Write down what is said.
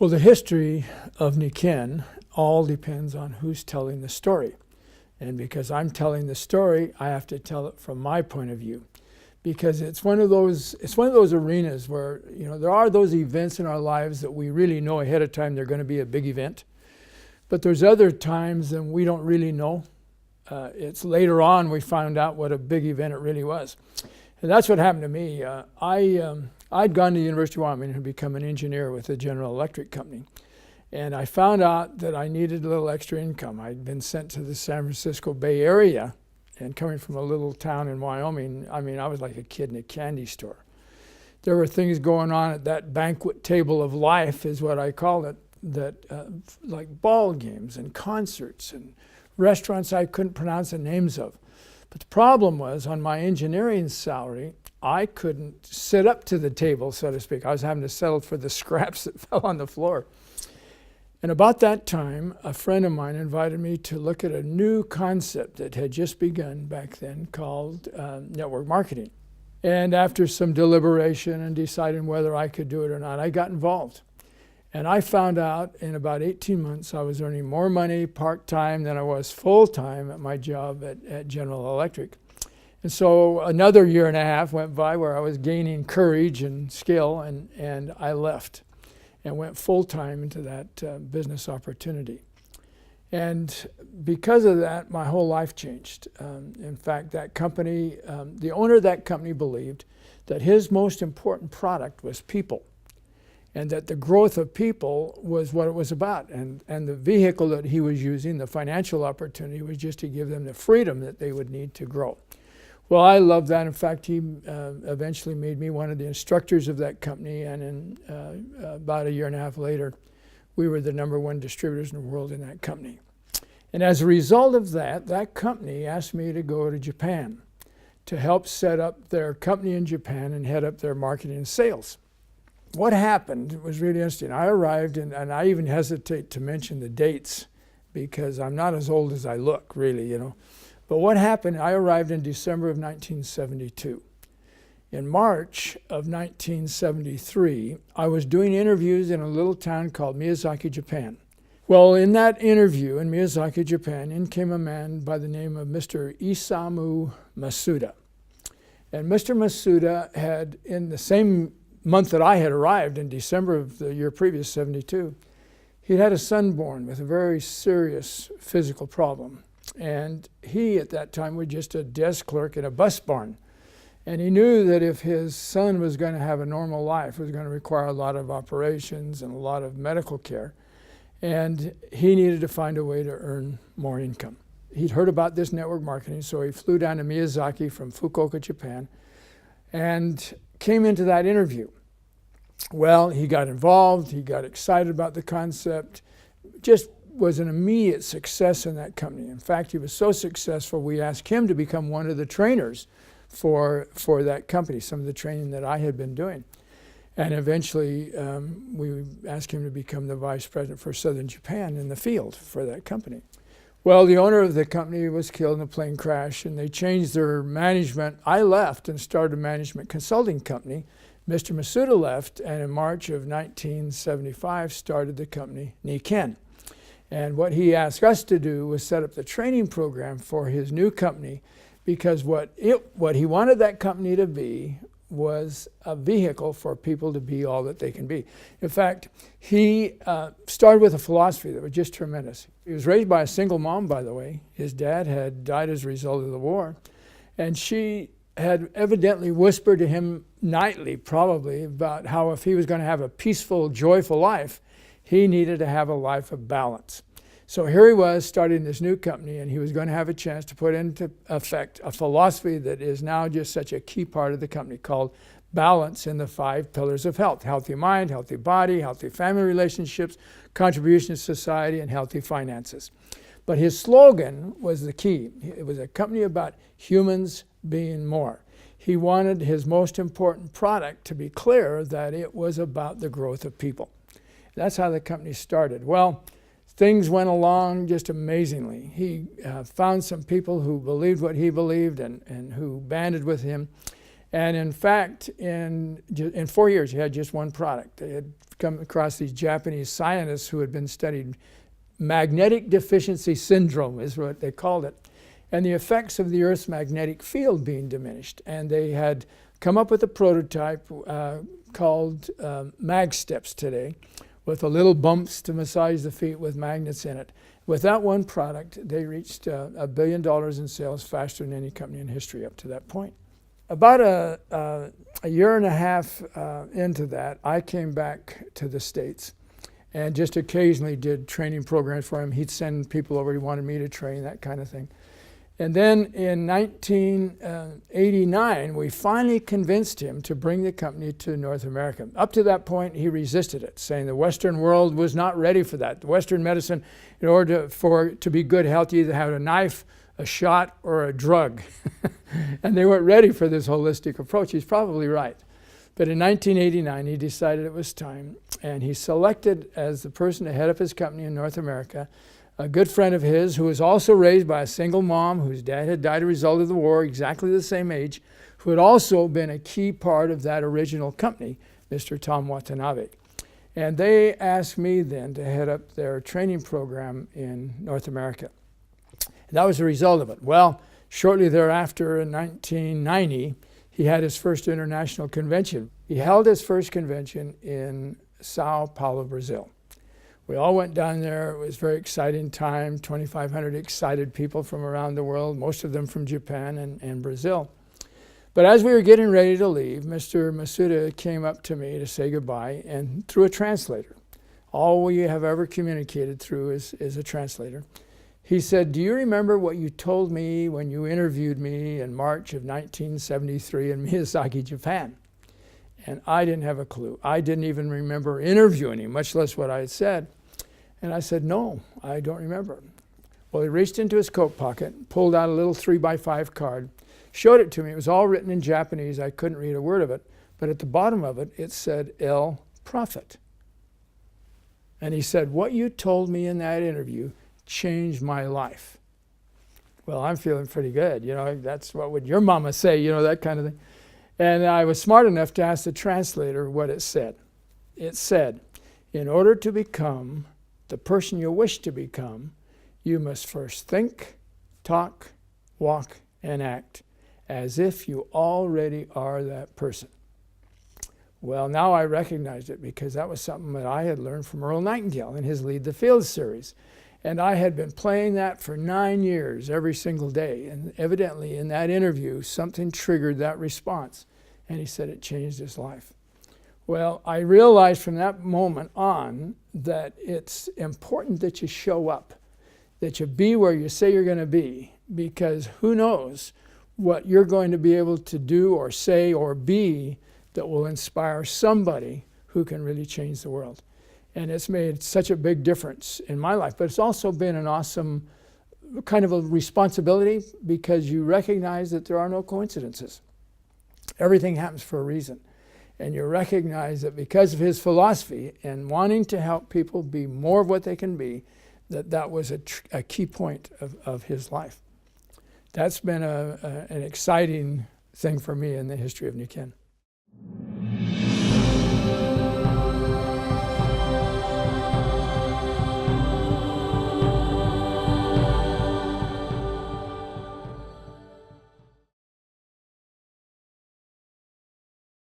Well, the history of Nikken all depends on who's telling the story. And because I'm telling the story, I have to tell it from my point of view. Because it's one of those arenas where, there are those events in our lives that we really know ahead of time they're going to be a big event. But there's other times when we don't really know. It's later on we found out what a big event it really was. And that's what happened to me. I'd gone to the University of Wyoming and become an engineer with the General Electric Company. And I found out that I needed a little extra income. I'd been sent to the San Francisco Bay Area, and coming from a little town in Wyoming, I was like a kid in a candy store. There were things going on at that banquet table of life, is what I call it, like ball games and concerts and restaurants I couldn't pronounce the names of. But the problem was, on my engineering salary, I couldn't sit up to the table, so to speak. I was having to settle for the scraps that fell on the floor. And about that time, a friend of mine invited me to look at a new concept that had just begun back then called network marketing. And after some deliberation and deciding whether I could do it or not, I got involved. And I found out in about 18 months I was earning more money part-time than I was full-time at my job at General Electric. And so another year and a half went by where I was gaining courage and skill, and I left and went full-time into that business opportunity. And because of that, my whole life changed. In fact, that company, the owner of that company believed that his most important product was people, and that the growth of people was what it was about. And the vehicle that he was using, the financial opportunity, was just to give them the freedom that they would need to grow. Well, I loved that. In fact, he eventually made me one of the instructors of that company, and in about a year and a half later, we were the #1 distributors in the world in that company. And as a result of that, that company asked me to go to Japan to help set up their company in Japan and head up their marketing and sales. What happened was really interesting. I arrived, and I even hesitate to mention the dates because I'm not as old as I look, really, But what happened, I arrived in December of 1972. In March of 1973, I was doing interviews in a little town called Miyazaki, Japan. Well, in that interview in Miyazaki, Japan, in came a man by the name of Mr. Isamu Masuda. And Mr. Masuda had, in the same month that I had arrived, in December of the year previous, 72, he'd had a son born with a very serious physical problem. And he, at that time, was just a desk clerk in a bus barn. And he knew that if his son was going to have a normal life, it was going to require a lot of operations and a lot of medical care. And he needed to find a way to earn more income. He'd heard about this network marketing, so he flew down to Miyazaki from Fukuoka, Japan, and came into that interview. Well, he got involved, he got excited about the concept, just was an immediate success in that company. In fact, he was so successful, we asked him to become one of the trainers for that company, some of the training that I had been doing. And eventually, we asked him to become the vice president for Southern Japan in the field for that company. Well, the owner of the company was killed in a plane crash, and they changed their management. I left and started a management consulting company. Mr. Masuda left, and in March of 1975, started the company Nikken. And what he asked us to do was set up the training program for his new company, because what he wanted that company to be was a vehicle for people to be all that they can be. In fact, he started with a philosophy that was just tremendous. He was raised by a single mom, by the way. His dad had died as a result of the war. And she had evidently whispered to him nightly, probably, about how if he was going to have a peaceful, joyful life, he needed to have a life of balance. So here he was starting this new company, and he was going to have a chance to put into effect a philosophy that is now just such a key part of the company called balance in the 5 pillars of health: healthy mind, healthy body, healthy family relationships, contribution to society, and healthy finances. But his slogan was the key. It was a company about humans being more. He wanted his most important product to be clear that it was about the growth of people. That's how the company started. Well, things went along just amazingly. He found some people who believed what he believed and who banded with him. And in fact, in 4 years, he had just one product. They had come across these Japanese scientists who had been studying magnetic deficiency syndrome, is what they called it, and the effects of the Earth's magnetic field being diminished. And they had come up with a prototype called mag steps today, with a little bumps to massage the feet with magnets in it. With that one product, they reached $1 billion in sales faster than any company in history up to that point. About a year and a half into that, I came back to the States and just occasionally did training programs for him. He'd send people over he wanted me to train, that kind of thing. And then in 1989, we finally convinced him to bring the company to North America. Up to that point, he resisted it, saying the Western world was not ready for that. The Western medicine, in order to be good health, you either had a knife, a shot, or a drug. And they weren't ready for this holistic approach. He's probably right. But in 1989, he decided it was time, and he selected as the person to head up his company in North America a good friend of his who was also raised by a single mom whose dad had died as a result of the war, exactly the same age, who had also been a key part of that original company, Mr. Tom Watanabe. And they asked me then to head up their training program in North America. And that was the result of it. Well, shortly thereafter, in 1990, he had his first international convention. He held his first convention in Sao Paulo, Brazil. We all went down there. It was a very exciting time, 2,500 excited people from around the world, most of them from Japan and Brazil. But as we were getting ready to leave, Mr. Masuda came up to me to say goodbye, and through a translator. All we have ever communicated through is a translator. He said, "Do you remember what you told me when you interviewed me in March of 1973 in Miyazaki, Japan?" And I didn't have a clue. I didn't even remember interviewing him, much less what I had said. And I said, "No, I don't remember." Well, he reached into his coat pocket, pulled out a little 3x5 card, showed it to me. It was all written in Japanese. I couldn't read a word of it. But at the bottom of it, it said, "El Proffit." And he said, "What you told me in that interview changed my life." Well, I'm feeling pretty good. You know, that's what would your mama say, you know, that kind of thing. And I was smart enough to ask the translator what it said. It said, "In order to become the person you wish to become, you must first think, talk, walk, and act as if you already are that person." Well, now I recognized it because that was something that I had learned from Earl Nightingale in his Lead the Field series. And I had been playing that for 9 years every single day. And evidently in that interview, something triggered that response. And he said it changed his life. Well, I realized from that moment on that it's important that you show up, that you be where you say you're going to be, because who knows what you're going to be able to do or say or be that will inspire somebody who can really change the world. And it's made such a big difference in my life. But it's also been an awesome kind of a responsibility because you recognize that there are no coincidences. Everything happens for a reason. And you recognize that because of his philosophy and wanting to help people be more of what they can be, that was a key point of his life. That's been an exciting thing for me in the history of Nikken.